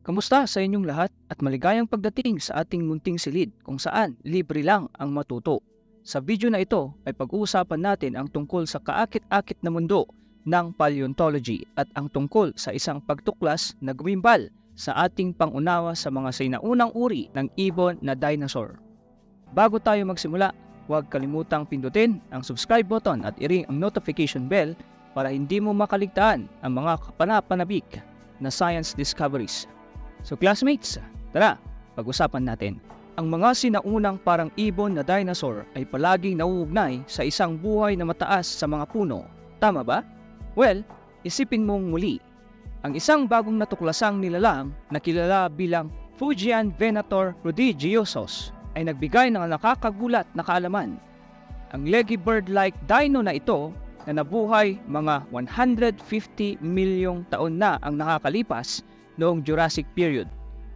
Kamusta sa inyong lahat at maligayang pagdating sa ating munting silid kung saan libre lang ang matuto. Sa video na ito ay pag-uusapan natin ang tungkol sa kaakit-akit na mundo ng paleontology at ang tungkol sa isang pagtuklas na gumimbal sa ating pangunawa sa mga sinaunang uri ng ibon na dinosaur. Bago tayo magsimula, huwag kalimutang pindutin ang subscribe button at i-ring ang notification bell para hindi mo makaligtaan ang mga kapanapanabik na science discoveries. So classmates, tara, pag-usapan natin. Ang mga sinaunang parang ibon na dinosaur ay palaging nauugnay sa isang buhay na mataas sa mga puno. Tama ba? Well, isipin mong muli. Ang isang bagong natuklasang nilalang na kilala bilang Fujian Venator prodigiosus ay nagbigay ng nakakagulat na kaalaman. Ang leggy bird-like dino na ito na nabuhay mga 150 milyong taon na ang nakakalipas noong Jurassic period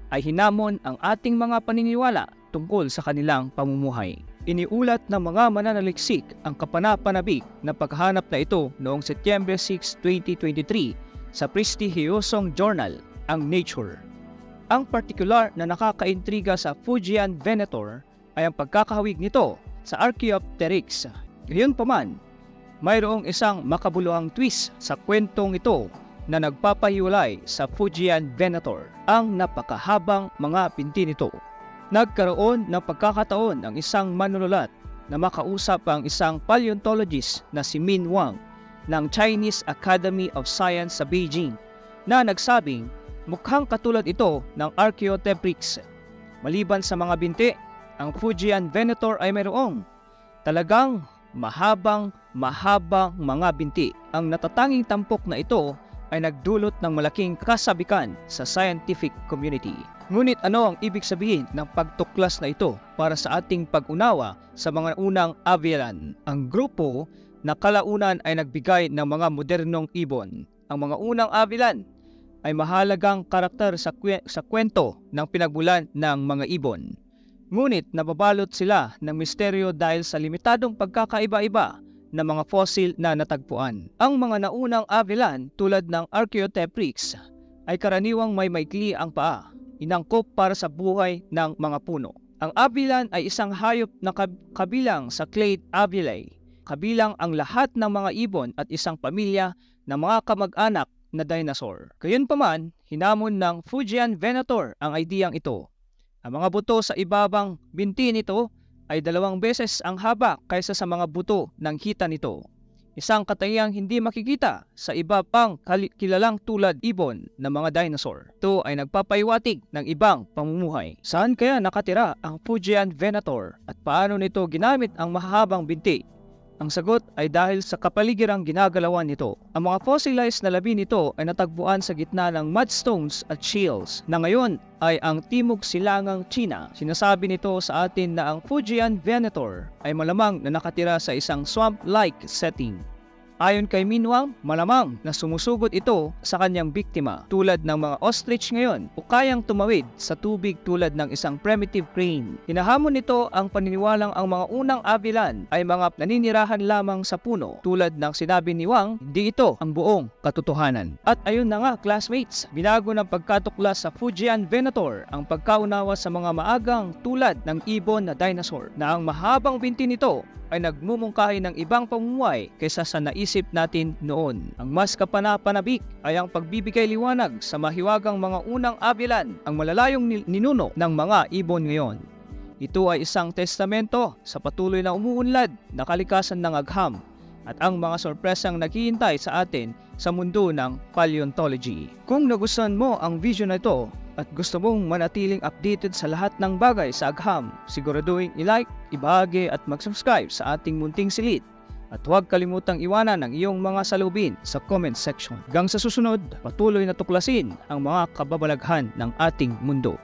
ay hinamon ang ating mga paniniwala tungkol sa kanilang pamumuhay. Iniulat ng mga mananaliksik ang kapanapanabik na paghahanap na ito noong Setyembre 6, 2023 sa prestihiyosong journal, ang Nature. Ang partikular na nakakaintriga sa Fujian Venator ay ang pagkakahawig nito sa Archaeopteryx. Gayunpaman, mayroong isang makabuluhang twist sa kwentong ito na nagpapahiwalay sa Fujian Venator, ang napakahabang mga binti nito. Nagkaroon ng pagkakataon ang isang manunulat na makausap ang isang paleontologist na si Min Wang ng Chinese Academy of Science sa Beijing na nagsabing mukhang katulad ito ng Archaeopteryx. Maliban sa mga binti, ang Fujian Venator ay mayroong talagang mahabang mga binti. Ang natatanging tampok na ito ay nagdulot ng malaking kasabikan sa scientific community. Ngunit ano ang ibig sabihin ng pagtuklas na ito para sa ating pag-unawa sa mga unang avialan? Ang grupo na kalaunan ay nagbigay ng mga modernong ibon. Ang mga unang avialan ay mahalagang karakter sa kwento ng pinagmulan ng mga ibon. Ngunit nababalot sila ng misteryo dahil sa limitadong pagkakaiba-iba na mga fossil na natagpuan. Ang mga naunang avialan tulad ng Archaeopteryx ay karaniwang may maikli ang paa, inangkop para sa buhay ng mga puno. Ang avialan ay isang hayop na kabilang sa clade Avialae, kabilang ang lahat ng mga ibon at isang pamilya ng mga kamag-anak na dinosaur. Gayunpaman, hinamon ng Fujian Venator ang ideyang ito. Ang mga buto sa ibabang binti nito ay 2 beses ang haba kaysa sa mga buto ng hita nito. Isang katayang hindi makikita sa iba pang kilalang tulad ibon na mga dinosaur. Ito ay nagpapahiwatig ng ibang pamumuhay. Saan kaya nakatira ang Fujian Venator at paano nito ginamit ang mahahabang binti? Ang sagot ay dahil sa kapaligirang ginagalawan nito. Ang mga fossilized na labi nito ay natagpuan sa gitna ng mudstones at shales na ngayon ay ang Timog Silangang China. Sinasabi nito sa atin na ang Fujian Venator ay malamang na nakatira sa isang swamp-like setting. Ayon kay Min Wang, malamang na sumusugod ito sa kanyang biktima tulad ng mga ostrich ngayon o kayang tumawid sa tubig tulad ng isang primitive crane. Hinahamon nito ang paniniwalang ang mga unang avialan ay mga naninirahan lamang sa puno. Tulad ng sinabi ni Wang, hindi ito ang buong katotohanan. At ayun na nga classmates, binago ng pagkatuklas sa Fujian Venator ang pagkaunawa sa mga maagang tulad ng ibon na dinosaur na ang mahabang binti nito ay nagmumungkahi ng ibang pamumuhay kaysa sa naisip natin noon. Ang mas kapanapanabik ay ang pagbibigay liwanag sa mahiwagang mga unang avialan, ang malalayong ninuno ng mga ibon ngayon. Ito ay isang testamento sa patuloy na umuunlad na kalikasan ng agham at ang mga sorpresang naghihintay sa atin sa mundo ng paleontology. Kung nagustuhan mo ang video na ito at gusto mong manatiling updated sa lahat ng bagay sa agham, siguraduhin i-like, ibahagi at mag-subscribe sa ating munting silid. At huwag kalimutang iwanan ang iyong mga salubin sa comment section. Hanggang sa susunod, patuloy na tuklasin ang mga kababalaghan ng ating mundo.